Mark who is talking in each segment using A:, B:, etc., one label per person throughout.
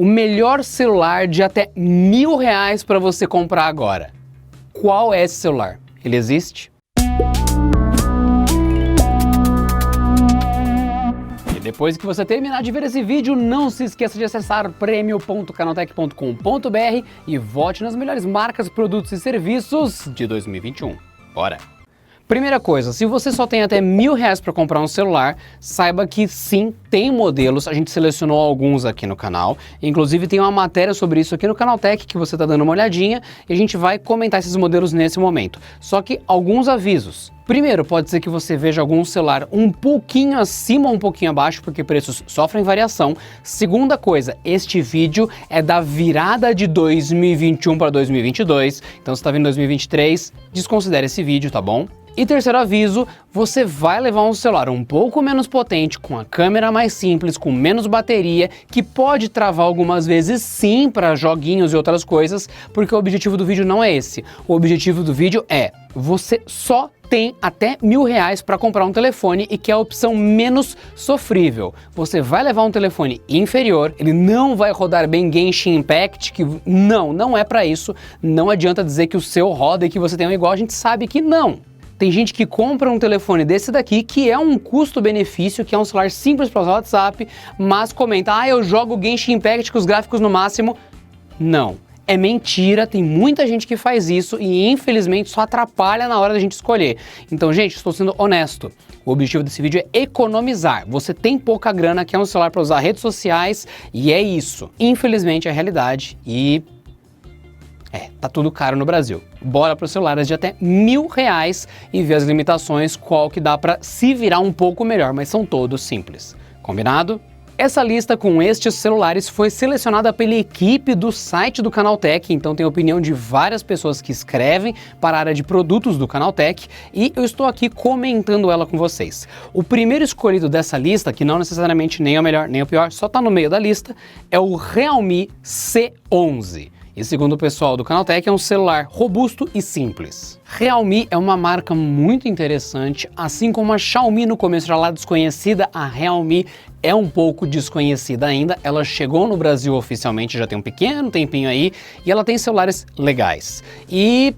A: o melhor celular de até R$ 1.000 para você comprar agora. Qual é esse celular? Ele existe? E depois que você terminar de ver esse vídeo, não se esqueça de acessar premium.canaltech.com.br e vote nas melhores marcas, produtos e serviços de 2021. Bora! Primeira coisa, se você só tem até R$ 1.000 para comprar um celular, saiba que sim, tem modelos, a gente selecionou alguns aqui no canal, inclusive tem uma matéria sobre isso aqui no Canaltech que você está dando uma olhadinha e a gente vai comentar esses modelos nesse momento. Só que alguns avisos. Primeiro, pode ser que você veja algum celular um pouquinho acima ou um pouquinho abaixo, porque preços sofrem variação. Segunda coisa, este vídeo é da virada de 2021 para 2022, então se está vendo 2023, desconsidere esse vídeo, tá bom? E terceiro aviso, você vai levar um celular um pouco menos potente, com a câmera mais simples, com menos bateria, que pode travar algumas vezes sim para joguinhos e outras coisas, porque o objetivo do vídeo não é esse. O objetivo do vídeo é, você só tem até R$ 1.000 para comprar um telefone e que é a opção menos sofrível. Você vai levar um telefone inferior, ele não vai rodar bem Genshin Impact, que não é para isso, não adianta dizer que o seu roda e que você tem um igual, a gente sabe que não. Tem gente que compra um telefone desse daqui, que é um custo-benefício, que é um celular simples para usar o WhatsApp, mas comenta, eu jogo Genshin Impact com os gráficos no máximo. Não, é mentira, tem muita gente que faz isso e infelizmente só atrapalha na hora da gente escolher. Então, gente, estou sendo honesto. O objetivo desse vídeo é economizar. Você tem pouca grana, quer um celular para usar redes sociais e é isso. Infelizmente é a realidade e... tá tudo caro no Brasil. Bora para os celulares de até R$ 1.000 e ver as limitações, qual que dá para se virar um pouco melhor, mas são todos simples. Combinado? Essa lista com estes celulares foi selecionada pela equipe do site do Canaltech, então tem a opinião de várias pessoas que escrevem para a área de produtos do Canaltech e eu estou aqui comentando ela com vocês. O primeiro escolhido dessa lista, que não necessariamente nem é o melhor nem o pior, só está no meio da lista, é o Realme C11. E segundo o pessoal do Canaltech, é um celular robusto e simples. Realme é uma marca muito interessante, assim como a Xiaomi no começo era lá desconhecida, a Realme é um pouco desconhecida ainda. Ela chegou no Brasil oficialmente já tem um pequeno tempinho aí, e ela tem celulares legais. E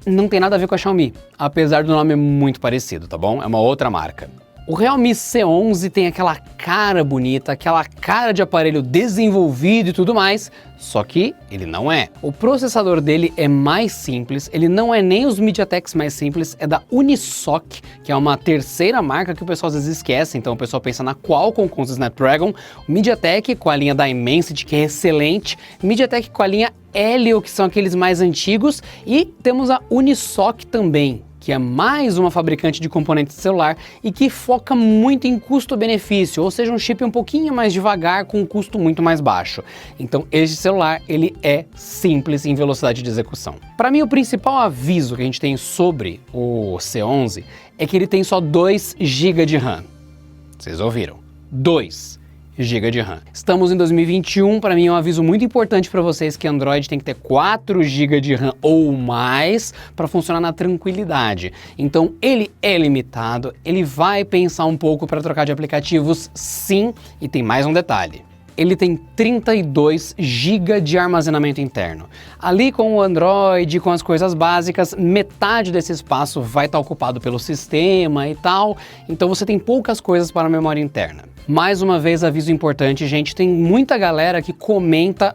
A: não tem nada a ver com a Xiaomi, apesar do nome muito parecido, tá bom? É uma outra marca. O Realme C11 tem aquela cara bonita, aquela cara de aparelho desenvolvido e tudo mais, só que ele não é. O processador dele é mais simples, ele não é nem os MediaTeks mais simples, é da Unisoc, que é uma terceira marca que o pessoal às vezes esquece, então o pessoal pensa na Qualcomm com os Snapdragon, o MediaTek com a linha da Dimensity, que é excelente, MediaTek com a linha Helio, que são aqueles mais antigos, e temos a Unisoc também, que é mais uma fabricante de componentes de celular e que foca muito em custo-benefício, ou seja, um chip um pouquinho mais devagar com um custo muito mais baixo. Então, este celular, ele é simples em velocidade de execução. Para mim, o principal aviso que a gente tem sobre o C11 é que ele tem só 2 GB de RAM. Vocês ouviram? 2 GB de RAM. Estamos em 2021, para mim é um aviso muito importante para vocês que Android tem que ter 4 GB de RAM ou mais para funcionar na tranquilidade. Então ele é limitado, ele vai pensar um pouco para trocar de aplicativos sim, e tem mais um detalhe. Ele tem 32 GB de armazenamento interno. Ali com o Android, com as coisas básicas, metade desse espaço vai estar ocupado pelo sistema e tal, então você tem poucas coisas para a memória interna. Mais uma vez, aviso importante, gente, tem muita galera que comenta,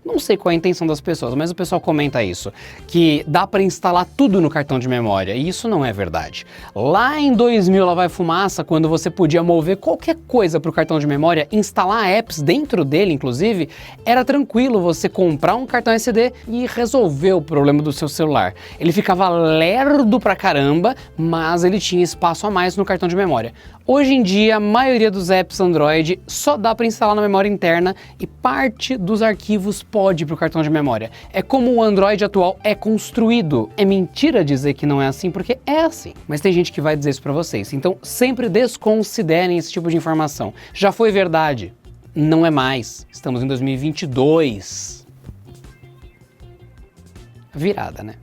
A: não sei qual é a intenção das pessoas, mas o pessoal comenta isso, que dá para instalar tudo no cartão de memória, e isso não é verdade. Lá em 2000, lá vai fumaça, quando você podia mover qualquer coisa para o cartão de memória, instalar apps dentro dele, inclusive, era tranquilo você comprar um cartão SD e resolver o problema do seu celular. Ele ficava lerdo pra caramba, mas ele tinha espaço a mais no cartão de memória. Hoje em dia, a maioria dos apps Android só dá para instalar na memória interna e parte dos arquivos pode ir para o cartão de memória. É como o Android atual é construído. É mentira dizer que não é assim, porque é assim. Mas tem gente que vai dizer isso para vocês. Então, sempre desconsiderem esse tipo de informação. Já foi verdade. Não é mais. Estamos em 2022. Virada, né?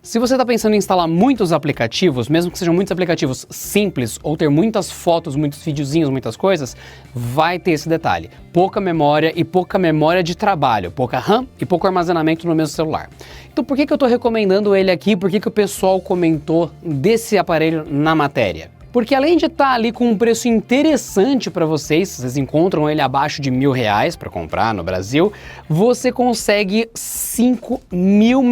A: Se você está pensando em instalar muitos aplicativos, mesmo que sejam muitos aplicativos simples, ou ter muitas fotos, muitos videozinhos, muitas coisas, vai ter esse detalhe. Pouca memória e pouca memória de trabalho, pouca RAM e pouco armazenamento no mesmo celular. Então por que eu estou recomendando ele aqui? Por que o pessoal comentou desse aparelho na matéria? Porque além de estar ali com um preço interessante para vocês encontram ele abaixo de R$1.000 para comprar no Brasil, você consegue 5.000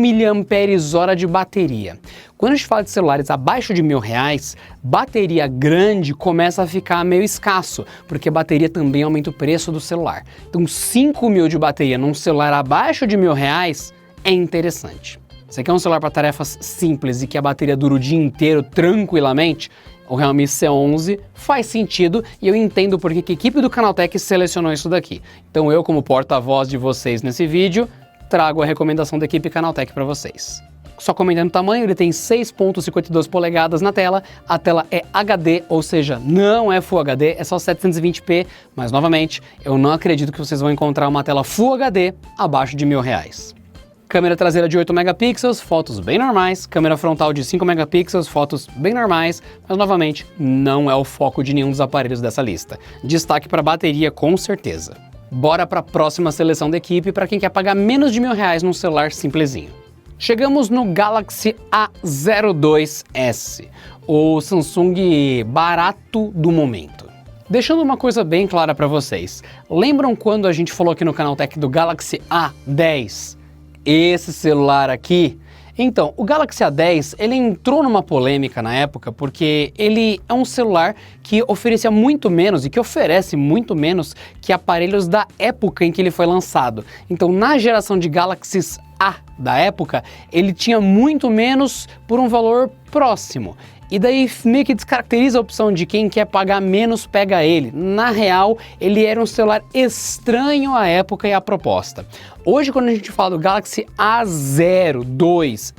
A: mAh de bateria. Quando a gente fala de celulares abaixo de R$1.000, bateria grande começa a ficar meio escasso, porque a bateria também aumenta o preço do celular. Então 5.000 de bateria num celular abaixo de R$1.000 é interessante. Você quer um celular para tarefas simples e que a bateria dura o dia inteiro tranquilamente? O Realme C11 faz sentido e eu entendo porque que a equipe do Canaltech selecionou isso daqui. Então eu, como porta-voz de vocês nesse vídeo, trago a recomendação da equipe Canaltech para vocês. Só comentando o tamanho, ele tem 6.52 polegadas na tela, a tela é HD, ou seja, não é Full HD, é só 720p, mas novamente, eu não acredito que vocês vão encontrar uma tela Full HD abaixo de R$1.000. Câmera traseira de 8 megapixels, fotos bem normais. Câmera frontal de 5 megapixels, fotos bem normais. Mas, novamente, não é o foco de nenhum dos aparelhos dessa lista. Destaque para a bateria, com certeza. Bora para a próxima seleção da equipe para quem quer pagar menos de R$1.000 num celular simplesinho. Chegamos no Galaxy A02s, o Samsung barato do momento. Deixando uma coisa bem clara para vocês. Lembram quando a gente falou aqui no Canaltech do Galaxy A10? Esse celular aqui, então, o Galaxy A10, ele entrou numa polêmica na época porque ele é um celular que oferecia muito menos e que oferece muito menos que aparelhos da época em que ele foi lançado. Então, na geração de Galaxys A da época, ele tinha muito menos por um valor próximo. E daí meio que descaracteriza a opção de quem quer pagar menos pega ele. Na real, ele era um celular estranho à época e à proposta. Hoje, quando a gente fala do Galaxy A02s,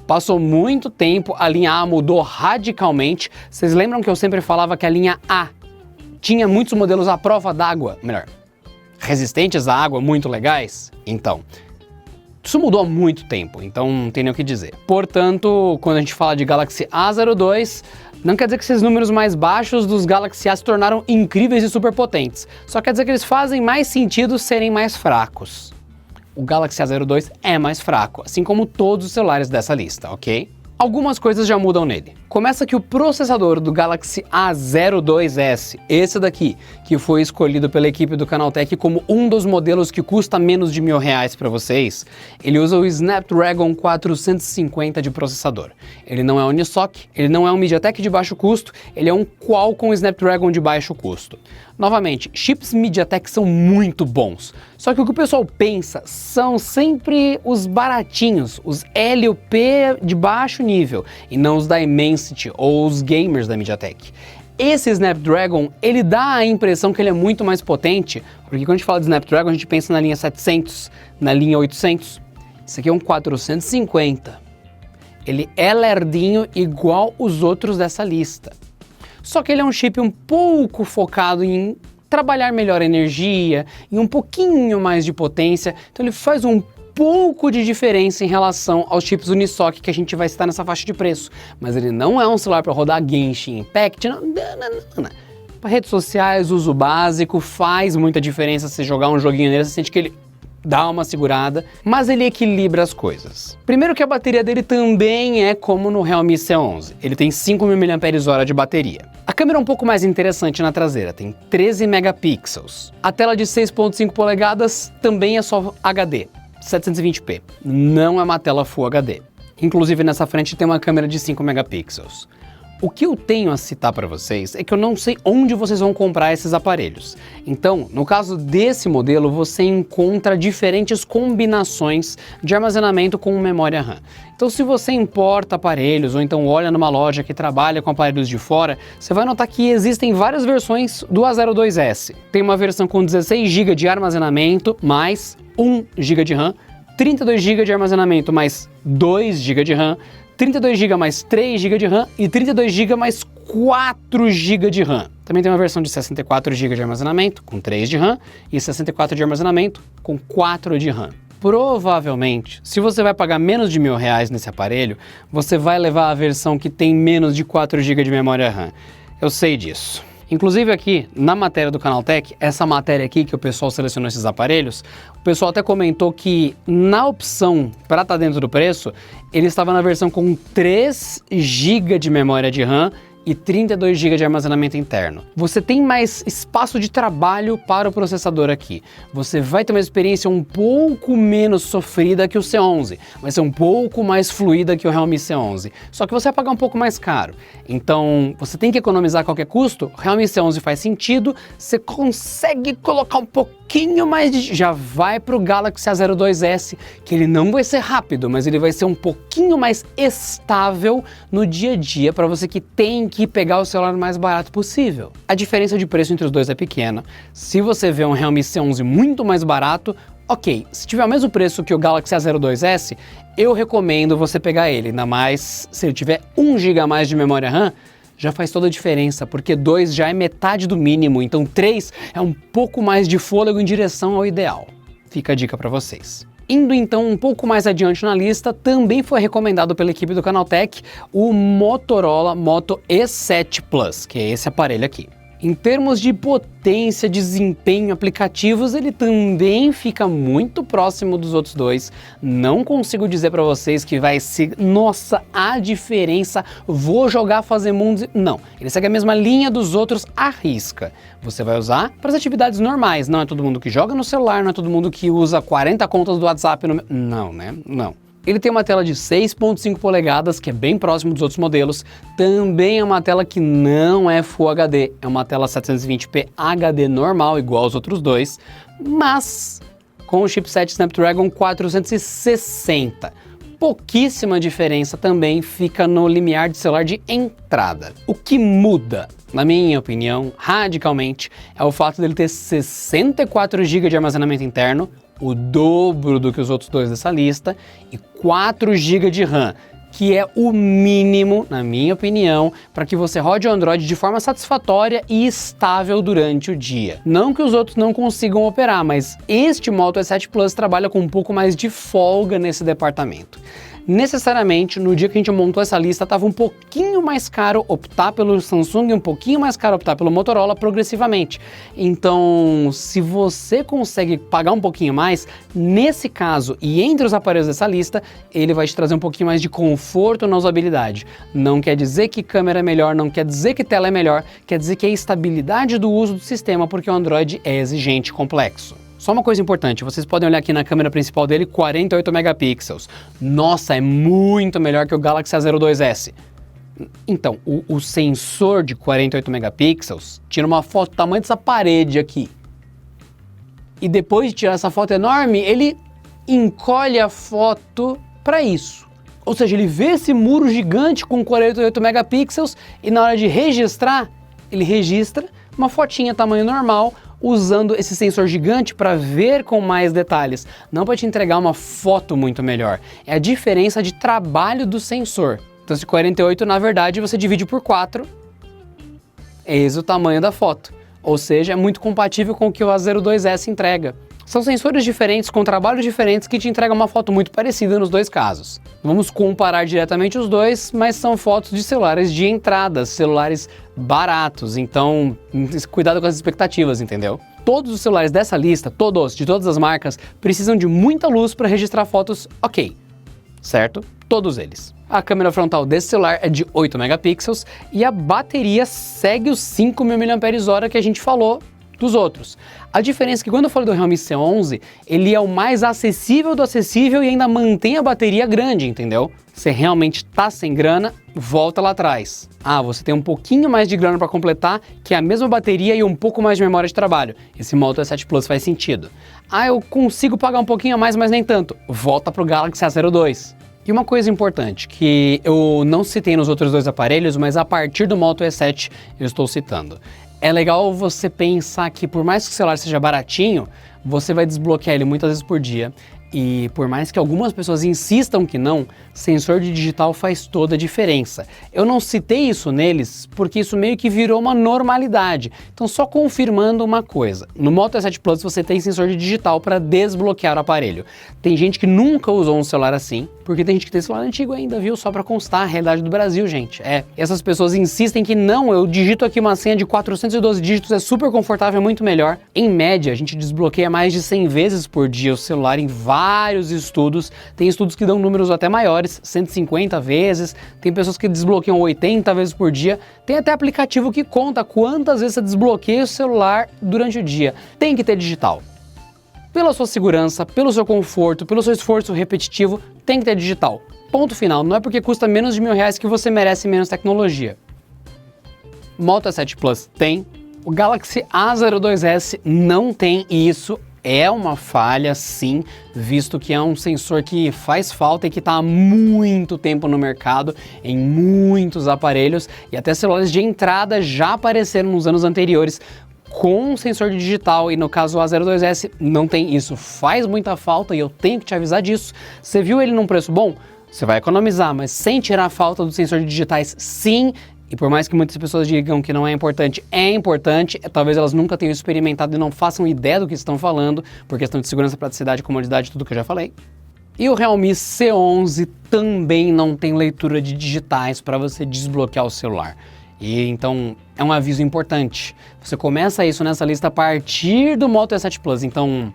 A: passou muito tempo, a linha A mudou radicalmente. Vocês lembram que eu sempre falava que a linha A tinha muitos modelos à prova d'água, melhor, resistentes à água, muito legais? Então, isso mudou há muito tempo, então não tem nem o que dizer. Portanto, quando a gente fala de Galaxy A02, não quer dizer que esses números mais baixos dos Galaxy A se tornaram incríveis e super potentes. Só quer dizer que eles fazem mais sentido serem mais fracos. O Galaxy A02 é mais fraco, assim como todos os celulares dessa lista, ok? Algumas coisas já mudam nele. Começa que o processador do Galaxy A02s, esse daqui, que foi escolhido pela equipe do Canaltech como um dos modelos que custa menos de R$1.000 para vocês, ele usa o Snapdragon 450 de processador. Ele não é Unisoc, ele não é um MediaTek de baixo custo, ele é um Qualcomm Snapdragon de baixo custo. Novamente, chips MediaTek são muito bons, só que o que o pessoal pensa são sempre os baratinhos, os L ou P de baixo nível, e não os da Dimensity ou os gamers da MediaTek. Esse Snapdragon, ele dá a impressão que ele é muito mais potente, porque quando a gente fala de Snapdragon, a gente pensa na linha 700, na linha 800. Esse aqui é um 450. Ele é lerdinho igual os outros dessa lista. Só que ele é um chip um pouco focado em trabalhar melhor a energia, em um pouquinho mais de potência, então ele faz um pouco de diferença em relação aos chips Unisoc que a gente vai citar nessa faixa de preço. Mas ele não é um celular para rodar Genshin Impact, não. Para redes sociais, uso básico, faz muita diferença se jogar um joguinho nele, você sente que ele dá uma segurada, mas ele equilibra as coisas. Primeiro que a bateria dele também é como no Realme C11, ele tem 5.000 mAh de bateria. A câmera é um pouco mais interessante na traseira, tem 13 megapixels. A tela de 6.5 polegadas também é só HD, 720p, não é uma tela Full HD. Inclusive nessa frente tem uma câmera de 5 megapixels. O que eu tenho a citar para vocês é que eu não sei onde vocês vão comprar esses aparelhos. Então, no caso desse modelo, você encontra diferentes combinações de armazenamento com memória RAM. Então, se você importa aparelhos ou então olha numa loja que trabalha com aparelhos de fora, você vai notar que existem várias versões do A02s. Tem uma versão com 16 GB de armazenamento mais 1 GB de RAM, 32 GB de armazenamento mais 2 GB de RAM, 32 GB mais 3 GB de RAM e 32 GB mais 4 GB de RAM. Também tem uma versão de 64 GB de armazenamento com 3 de RAM e 64 de armazenamento com 4 de RAM. provavelmente, se você vai pagar menos de R$1.000 nesse aparelho, você vai levar a versão que tem menos de 4 GB de memória RAM. Eu sei disso. Inclusive aqui, na matéria do Canaltech, essa matéria aqui que o pessoal selecionou esses aparelhos, o pessoal até comentou que na opção para estar dentro do preço, ele estava na versão com 3 GB de memória de RAM e 32 GB de armazenamento interno. Você tem mais espaço de trabalho para o processador aqui. Você vai ter uma experiência um pouco menos sofrida que o C11. Vai ser um pouco mais fluida que o Realme C11. Só que você vai pagar um pouco mais caro. Então, você tem que economizar a qualquer custo. O Realme C11 faz sentido. Você consegue colocar um pouquinho mais de... Já vai para o Galaxy A02s, que ele não vai ser rápido, mas ele vai ser um pouquinho mais estável no dia a dia para você que tem que pegar o celular mais barato possível. A diferença de preço entre os dois é pequena. Se você vê um Realme C11 muito mais barato, ok, se tiver o mesmo preço que o Galaxy A02s, eu recomendo você pegar ele, ainda mais se ele tiver 1 GB a mais de memória RAM, já faz toda a diferença, porque 2 já é metade do mínimo, então 3 é um pouco mais de fôlego em direção ao ideal. Fica a dica para vocês. Indo então um pouco mais adiante na lista, também foi recomendado pela equipe do Canaltech o Motorola Moto E7 Plus, que é esse aparelho aqui. Em termos de potência, desempenho, aplicativos, ele também fica muito próximo dos outros dois. Não consigo dizer para vocês que vai ser, nossa, a diferença, vou jogar fazer mundos. Não, ele segue a mesma linha dos outros à risca. Você vai usar para as atividades normais, não é todo mundo que joga no celular, não é todo mundo que usa 40 contas do WhatsApp no... Não, né? Não. Ele tem uma tela de 6.5 polegadas, que é bem próximo dos outros modelos. Também é uma tela que não é Full HD, é uma tela 720p HD normal, igual aos outros dois, mas com o chipset Snapdragon 460. Pouquíssima diferença também fica no limiar de celular de entrada. O que muda, na minha opinião, radicalmente, é o fato dele ter 64 GB de armazenamento interno, o dobro do que os outros dois dessa lista, e 4 GB de RAM, que é o mínimo, na minha opinião, para que você rode o Android de forma satisfatória e estável durante o dia. Não que os outros não consigam operar, mas este Moto E7 Plus trabalha com um pouco mais de folga nesse departamento. Necessariamente, no dia que a gente montou essa lista, estava um pouquinho mais caro optar pelo Samsung e um pouquinho mais caro optar pelo Motorola progressivamente. Então, se você consegue pagar um pouquinho mais, nesse caso e entre os aparelhos dessa lista, ele vai te trazer um pouquinho mais de conforto na usabilidade. Não quer dizer que câmera é melhor, não quer dizer que tela é melhor, quer dizer que a estabilidade do uso do sistema, porque o Android é exigente e complexo. Só uma coisa importante, vocês podem olhar aqui na câmera principal dele, 48 megapixels. Nossa, é muito melhor que o Galaxy A02s. Então, o sensor de 48 megapixels tira uma foto do tamanho dessa parede aqui. E depois de tirar essa foto enorme, ele encolhe a foto para isso. Ou seja, ele vê esse muro gigante com 48 megapixels e na hora de registrar, ele registra uma fotinha tamanho normal, usando esse sensor gigante para ver com mais detalhes, não para te entregar uma foto muito melhor. É a diferença de trabalho do sensor. Então, esse 48, na verdade, você divide por 4, eis o tamanho da foto. Ou seja, é muito compatível com o que o A02s entrega. São sensores diferentes, com trabalhos diferentes, que te entregam uma foto muito parecida nos dois casos. Vamos comparar diretamente os dois, mas são fotos de celulares de entrada, celulares baratos, então cuidado com as expectativas, entendeu? Todos os celulares dessa lista, todos, de todas as marcas, precisam de muita luz para registrar fotos ok, certo? Todos eles. A câmera frontal desse celular é de 8 megapixels e a bateria segue os 5.000 mAh que a gente falou dos outros. A diferença é que quando eu falei do Realme C11, ele é o mais acessível do acessível e ainda mantém a bateria grande, entendeu? Você realmente tá sem grana, volta lá atrás. Ah, você tem um pouquinho mais de grana para completar, que é a mesma bateria e um pouco mais de memória de trabalho. Esse Moto E7 Plus faz sentido. Ah, eu consigo pagar um pouquinho a mais, mas nem tanto. Volta pro Galaxy A02. E uma coisa importante, que eu não citei nos outros dois aparelhos, mas a partir do Moto E7 eu estou citando. É legal você pensar que por mais que o celular seja baratinho, você vai desbloquear ele muitas vezes por dia. E por mais que algumas pessoas insistam que não, sensor de digital faz toda a diferença. Eu não citei isso neles porque isso meio que virou uma normalidade. Então só confirmando uma coisa, no Moto E7 Plus você tem sensor de digital para desbloquear o aparelho. Tem gente que nunca usou um celular assim, porque tem gente que tem celular antigo ainda, viu? Só para constar a realidade do Brasil, gente. Essas pessoas insistem que não, eu digito aqui uma senha de 412 dígitos, é super confortável, é muito melhor. Em média, a gente desbloqueia mais de 100 vezes por dia o celular em vários estudos. Tem estudos que dão números até maiores, 150 vezes, tem pessoas que desbloqueiam 80 vezes por dia, tem até aplicativo que conta quantas vezes você desbloqueia o celular durante o dia. Tem que ter digital. Pela sua segurança, pelo seu conforto, pelo seu esforço repetitivo, tem que ter digital. Ponto final, não é porque custa menos de R$1.000 que você merece menos tecnologia. Moto E7 Plus tem, o Galaxy A02s não tem, e isso é uma falha, sim, visto que é um sensor que faz falta e que está há muito tempo no mercado, em muitos aparelhos, e até celulares de entrada já apareceram nos anos anteriores com sensor digital, e no caso o A02s não tem isso. Faz muita falta e eu tenho que te avisar disso. Você viu ele num preço bom? Você vai economizar, mas sem tirar a falta do sensor de digitais, sim. E por mais que muitas pessoas digam que não é importante, talvez elas nunca tenham experimentado e não façam ideia do que estão falando, por questão de segurança, praticidade, comodidade, tudo que eu já falei. E o Realme C11 também não tem leitura de digitais para você desbloquear o celular. E então é um aviso importante. Você começa isso nessa lista a partir do Moto E7 Plus, então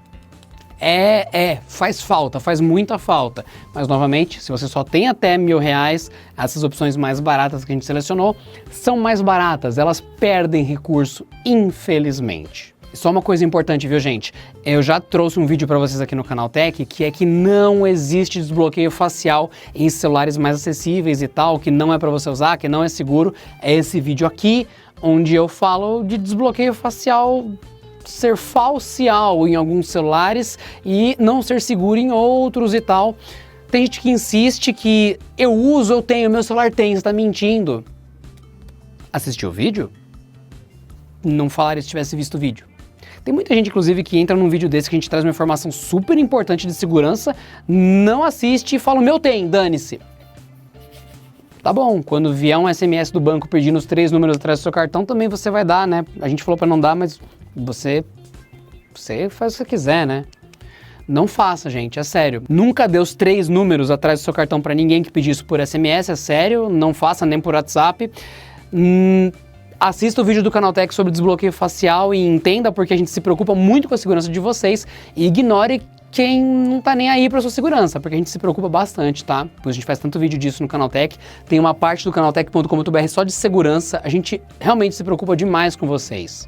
A: faz falta, faz muita falta. Mas novamente, se você só tem até R$1.000, essas opções mais baratas que a gente selecionou são mais baratas, elas perdem recurso, infelizmente. E só uma coisa importante, viu, gente? Eu já trouxe um vídeo para vocês aqui no Canaltech, que é que não existe desbloqueio facial em celulares mais acessíveis e tal, que não é para você usar, que não é seguro. É esse vídeo aqui, onde eu falo de desbloqueio facial ser falcial em alguns celulares e não ser seguro em outros e tal. Tem gente que insiste que eu uso, eu tenho, meu celular tem, você tá mentindo. Assistiu o vídeo? Não falaria se tivesse visto o vídeo. Tem muita gente, inclusive, que entra num vídeo desse que a gente traz uma informação super importante de segurança, não assiste e fala, meu tem, dane-se. Tá bom, quando vier um SMS do banco pedindo os 3 números atrás do seu cartão, também você vai dar, né? A gente falou pra não dar, mas você faz o que você quiser, né? Não faça, gente, é sério. Nunca dê os 3 números atrás do seu cartão pra ninguém que pedir isso por SMS, é sério. Não faça nem por WhatsApp. Assista o vídeo do Canaltech sobre desbloqueio facial e entenda porque a gente se preocupa muito com a segurança de vocês, e ignore quem não tá nem aí pra sua segurança, porque a gente se preocupa bastante, tá? Pois a gente faz tanto vídeo disso no Canaltech, tem uma parte do canaltech.com.br só de segurança, a gente realmente se preocupa demais com vocês.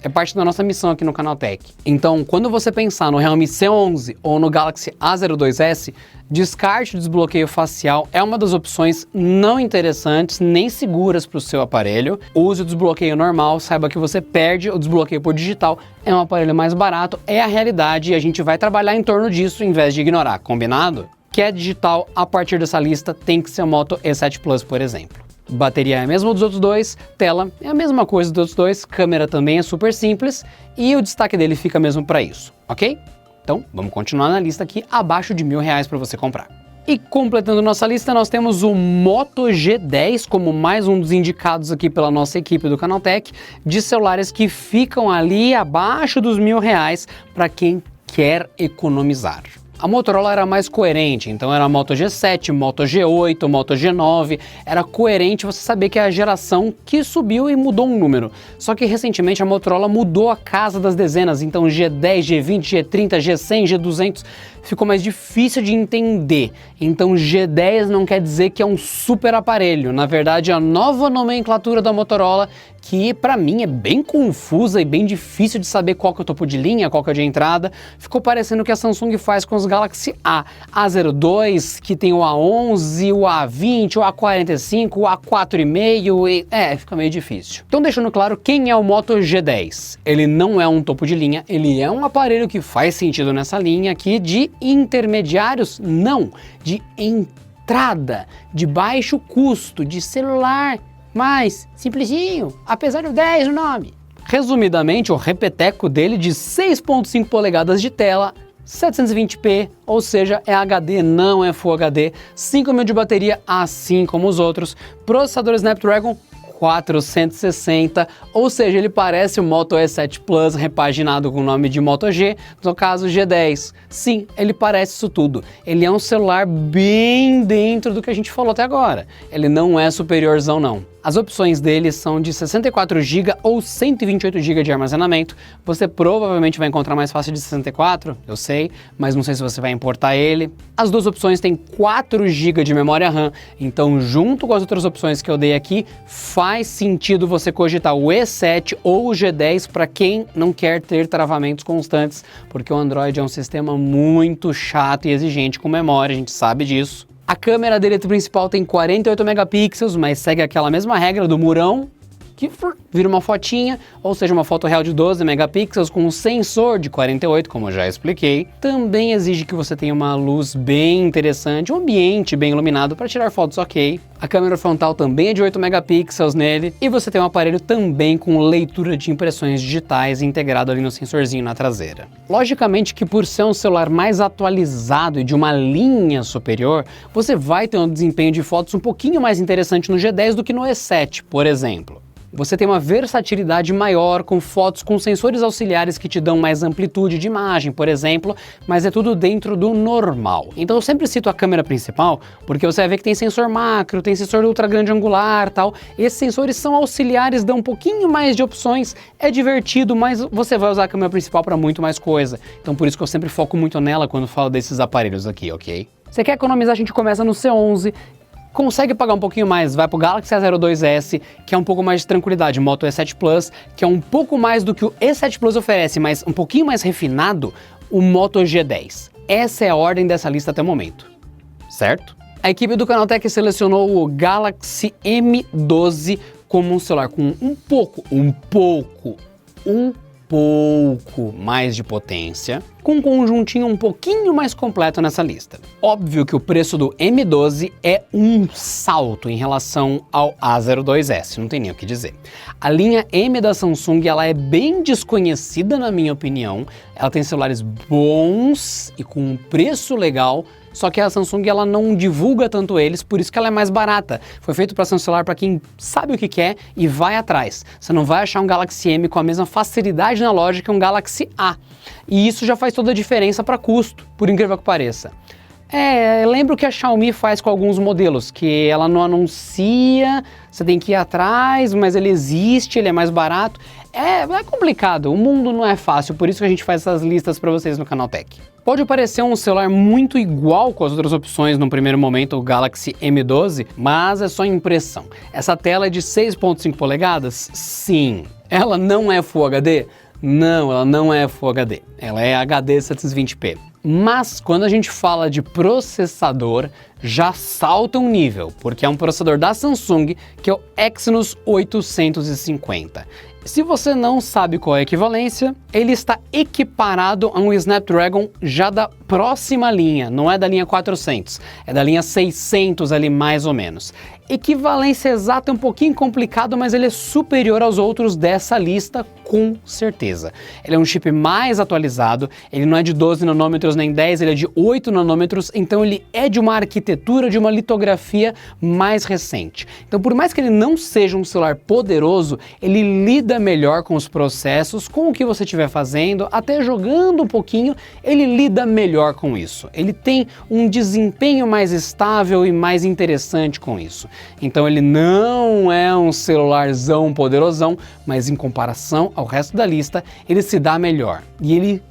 A: É parte da nossa missão aqui no Canaltech. Então, quando você pensar no Realme C11 ou no Galaxy A02s, descarte o desbloqueio facial, é uma das opções não interessantes nem seguras para o seu aparelho. Use o desbloqueio normal, saiba que você perde o desbloqueio por digital, é um aparelho mais barato, é a realidade e a gente vai trabalhar em torno disso em vez de ignorar, combinado? Que é digital, a partir dessa lista tem que ser o Moto E7 Plus, por exemplo. Bateria é a mesma dos outros dois, tela é a mesma coisa dos outros dois, câmera também é super simples e o destaque dele fica mesmo para isso, ok? Então vamos continuar na lista aqui, abaixo de R$1.000 para você comprar. E completando nossa lista, nós temos o Moto G10 como mais um dos indicados aqui pela nossa equipe do Canaltech, de celulares que ficam ali abaixo dos R$1.000 para quem quer economizar. A Motorola era mais coerente, então era a Moto G7, Moto G8, Moto G9, era coerente você saber que é a geração que subiu e mudou um número. Só que recentemente a Motorola mudou a casa das dezenas, então G10, G20, G30, G100, G200 ficou mais difícil de entender. Então G10 não quer dizer que é um super aparelho, na verdade é a nova nomenclatura da Motorola, que pra mim é bem confusa e bem difícil de saber qual que é o topo de linha, qual que é o de entrada. Ficou parecendo o que a Samsung faz com os Galaxy A, A02, que tem o A11, o A20, o A45, o A4,5 e... fica meio difícil. Então deixando claro quem é o Moto G10. Ele não é um topo de linha, ele é um aparelho que faz sentido nessa linha aqui de intermediários, não, de entrada, de baixo custo, de celular mais simplesinho, apesar do 10 no nome. Resumidamente, o repeteco dele de 6.5 polegadas de tela 720p, ou seja, é HD, não é Full HD, 5.000 de bateria, assim como os outros, processador Snapdragon 460, ou seja, ele parece o Moto E7 Plus repaginado com o nome de Moto G, no caso G10. Sim, ele parece isso tudo. Ele é um celular bem dentro do que a gente falou até agora. Ele não é superiorzão não. As opções dele são de 64 GB ou 128 GB de armazenamento. Você provavelmente vai encontrar mais fácil de 64, eu sei, mas não sei se você vai importar ele. As duas opções têm 4 GB de memória RAM, então junto com as outras opções que eu dei aqui, faz sentido você cogitar o E7 ou o G10 para quem não quer ter travamentos constantes, porque o Android é um sistema muito chato e exigente com memória, a gente sabe disso. A câmera dele principal tem 48 megapixels, mas segue aquela mesma regra do murão, que vira uma fotinha, ou seja, uma foto real de 12 megapixels com um sensor de 48, como eu já expliquei. Também exige que você tenha uma luz bem interessante, um ambiente bem iluminado para tirar fotos ok. A câmera frontal também é de 8 megapixels nele, e você tem um aparelho também com leitura de impressões digitais integrado ali no sensorzinho na traseira. Logicamente que por ser um celular mais atualizado e de uma linha superior, você vai ter um desempenho de fotos um pouquinho mais interessante no G10 do que no E7, por exemplo. Você tem uma versatilidade maior com fotos com sensores auxiliares que te dão mais amplitude de imagem, por exemplo, mas é tudo dentro do normal. Então eu sempre cito a câmera principal, porque você vai ver que tem sensor macro, tem sensor ultra grande angular, tal. Esses sensores são auxiliares, dão um pouquinho mais de opções, é divertido, mas você vai usar a câmera principal para muito mais coisa. Então por isso que eu sempre foco muito nela quando falo desses aparelhos aqui, ok? Você quer economizar, a gente começa no C11, consegue pagar um pouquinho mais, vai pro Galaxy A02s, que é um pouco mais de tranquilidade, Moto E7 Plus, que é um pouco mais do que o E7 Plus oferece, mas um pouquinho mais refinado, o Moto G10. Essa é a ordem dessa lista até o momento, certo? A equipe do Canaltech selecionou o Galaxy M12 como um celular com um pouco mais de potência, com um conjuntinho um pouquinho mais completo nessa lista. Óbvio que o preço do M12 é um salto em relação ao A02s, não tem nem o que dizer. A linha M da Samsung, ela é bem desconhecida na minha opinião, ela tem celulares bons e com um preço legal, só que a Samsung ela não divulga tanto eles, por isso que ela é mais barata. Foi feito para ser um celular para quem sabe o que quer e vai atrás. Você não vai achar um Galaxy M com a mesma facilidade na loja que um Galaxy A. E isso já faz toda a diferença para custo, por incrível que pareça. Lembro que a Xiaomi faz com alguns modelos, que ela não anuncia, você tem que ir atrás, mas ele existe, ele é mais barato. É complicado, o mundo não é fácil, por isso que a gente faz essas listas para vocês no Canaltech. Pode parecer um celular muito igual com as outras opções no primeiro momento, o Galaxy M12, mas é só impressão. Essa tela é de 6.5 polegadas? Sim. Ela não é Full HD? Não, ela não é Full HD. Ela é HD 720p. Mas quando a gente fala de processador, já salta um nível, porque é um processador da Samsung, que é o Exynos 850. Se você não sabe qual é a equivalência, ele está equiparado a um Snapdragon já da próxima linha, não é da linha 400, é da linha 600 ali mais ou menos. Equivalência exata é um pouquinho complicado, mas ele é superior aos outros dessa lista, com certeza. Ele é um chip mais atualizado, ele não é de 12 nanômetros nem 10, ele é de 8 nanômetros, então ele é de uma arquitetura, de uma litografia mais recente. Então por mais que ele não seja um celular poderoso, ele lida melhor com os processos, com o que você estiver fazendo, até jogando um pouquinho, ele lida melhor com isso. Ele tem um desempenho mais estável e mais interessante com isso. Então ele não é um celularzão poderosão, mas em comparação ao resto da lista, ele se dá melhor e ele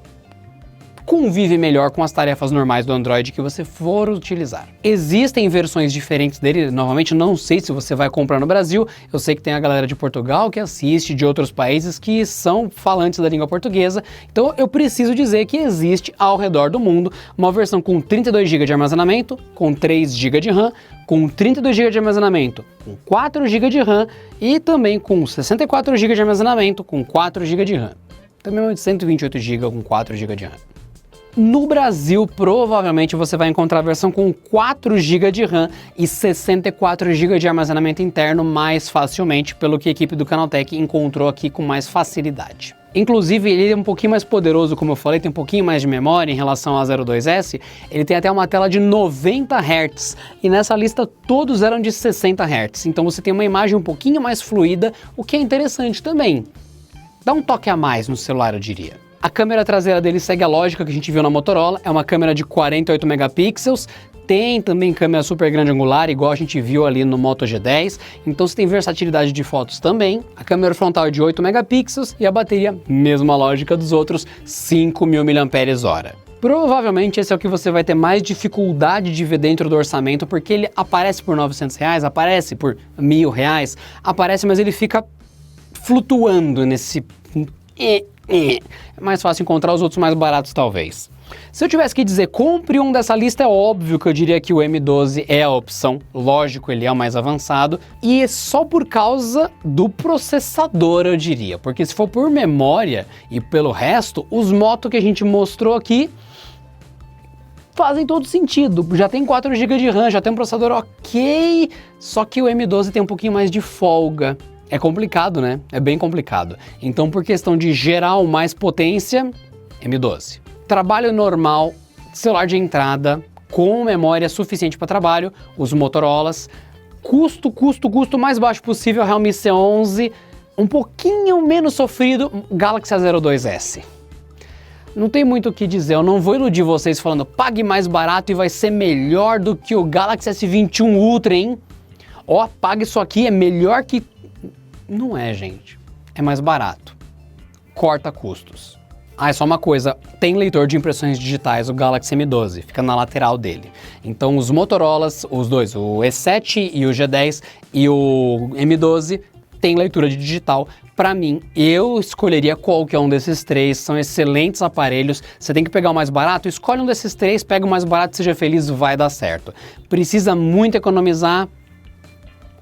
A: convive melhor com as tarefas normais do Android que você for utilizar. Existem versões diferentes dele, novamente não sei se você vai comprar no Brasil, eu sei que tem a galera de Portugal que assiste, de outros países que são falantes da língua portuguesa, então eu preciso dizer que existe ao redor do mundo uma versão com 32 GB de armazenamento, com 3 GB de RAM, com 32 GB de armazenamento, com 4 GB de RAM e também com 64 GB de armazenamento, com 4 GB de RAM. Também é de 128 GB com 4 GB de RAM. No Brasil, provavelmente você vai encontrar a versão com 4 GB de RAM e 64 GB de armazenamento interno mais facilmente, pelo que a equipe do Canaltech encontrou aqui com mais facilidade. Inclusive, ele é um pouquinho mais poderoso, como eu falei, tem um pouquinho mais de memória em relação ao A02S, ele tem até uma tela de 90 Hz, e nessa lista todos eram de 60 Hz, então você tem uma imagem um pouquinho mais fluida, o que é interessante também. Dá um toque a mais no celular, eu diria. A câmera traseira dele segue a lógica que a gente viu na Motorola, é uma câmera de 48 megapixels, tem também câmera super grande angular, igual a gente viu ali no Moto G10, então você tem versatilidade de fotos também. A câmera frontal é de 8 megapixels e a bateria, mesma lógica dos outros, 5.000 mAh. Provavelmente esse é o que você vai ter mais dificuldade de ver dentro do orçamento, porque ele aparece por R$900, aparece por R$1.000, aparece, mas ele fica flutuando nesse... É mais fácil encontrar os outros mais baratos, talvez. Se eu tivesse que dizer compre um dessa lista, é óbvio que eu diria que o M12 é a opção. Lógico, ele é o mais avançado. E é só por causa do processador, eu diria. Porque se for por memória e pelo resto, os Moto que a gente mostrou aqui fazem todo sentido. Já tem 4 GB de RAM, já tem um processador ok. Só que o M12 tem um pouquinho mais de folga. É complicado, né? É bem complicado. Então, por questão de gerar mais potência, M12. Trabalho normal, celular de entrada, com memória suficiente para trabalho, os Motorolas. Custo mais baixo possível, Realme C11. Um pouquinho menos sofrido, Galaxy A02S. Não tem muito o que dizer, eu não vou iludir vocês falando pague mais barato e vai ser melhor do que o Galaxy S21 Ultra, hein? Ó, pague isso aqui, é melhor que... Não é, gente. É mais barato. Corta custos. Ah, é só uma coisa. Tem leitor de impressões digitais, o Galaxy M12. Fica na lateral dele. Então os Motorolas, os dois, o E7 e o G10 e o M12, tem leitura de digital. Para mim, eu escolheria qualquer um desses três. São excelentes aparelhos. Você tem que pegar o mais barato? Escolhe um desses três, pega o mais barato, seja feliz, vai dar certo. Precisa muito economizar?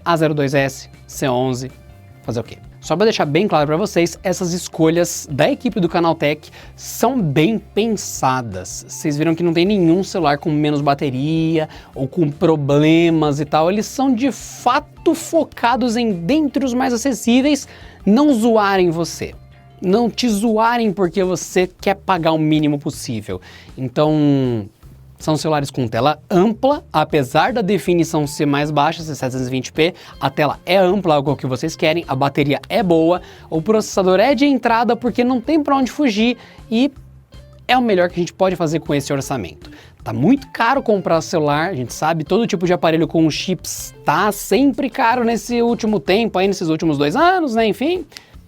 A: A02S, C11... Fazer o quê? Só para deixar bem claro para vocês, essas escolhas da equipe do Canaltech são bem pensadas. Vocês viram que não tem nenhum celular com menos bateria ou com problemas e tal. Eles são de fato focados em, dentre os mais acessíveis, não zoarem você. Não te zoarem porque você quer pagar o mínimo possível. Então... São celulares com tela ampla, apesar da definição ser mais baixa, ser 720p, a tela é ampla, algo que vocês querem, a bateria é boa, o processador é de entrada porque não tem para onde fugir e é o melhor que a gente pode fazer com esse orçamento. Tá muito caro comprar celular, a gente sabe, todo tipo de aparelho com chips tá sempre caro nesse último tempo, aí nesses últimos 2 anos, né, enfim...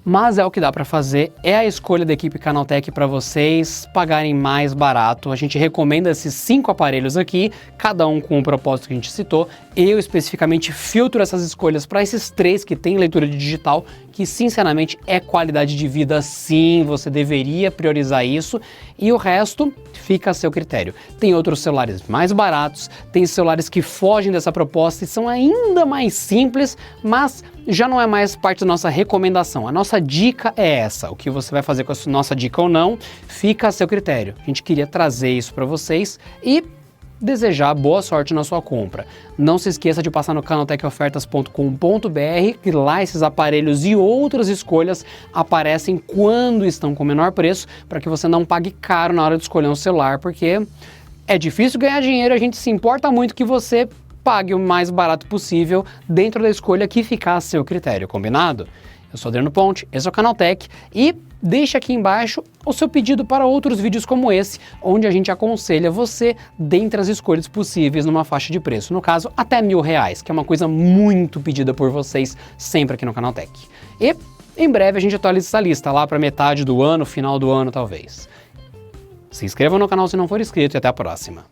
A: Mas é o que dá para fazer, é a escolha da equipe Canaltech para vocês pagarem mais barato. A gente recomenda esses 5 aparelhos aqui, cada um com o propósito que a gente citou. Eu especificamente filtro essas escolhas para esses 3 que tem leitura de digital, que sinceramente é qualidade de vida sim, você deveria priorizar isso. E o resto fica a seu critério. Tem outros celulares mais baratos, tem celulares que fogem dessa proposta e são ainda mais simples, mas já não é mais parte da nossa recomendação. A nossa dica é essa. O que você vai fazer com a nossa dica ou não, fica a seu critério. A gente queria trazer isso para vocês e desejar boa sorte na sua compra. Não se esqueça de passar no canaltechofertas.com.br, que lá esses aparelhos e outras escolhas aparecem quando estão com menor preço, para que você não pague caro na hora de escolher um celular, porque é difícil ganhar dinheiro, a gente se importa muito que você pague o mais barato possível dentro da escolha que ficar a seu critério, combinado? Eu sou Adriano Ponte, esse é o Canaltech e deixa aqui embaixo o seu pedido para outros vídeos como esse, onde a gente aconselha você dentre as escolhas possíveis numa faixa de preço, no caso até R$1.000, que é uma coisa muito pedida por vocês sempre aqui no Canaltech. E em breve a gente atualiza essa lista lá para metade do ano, final do ano talvez. Se inscreva no canal se não for inscrito e até a próxima.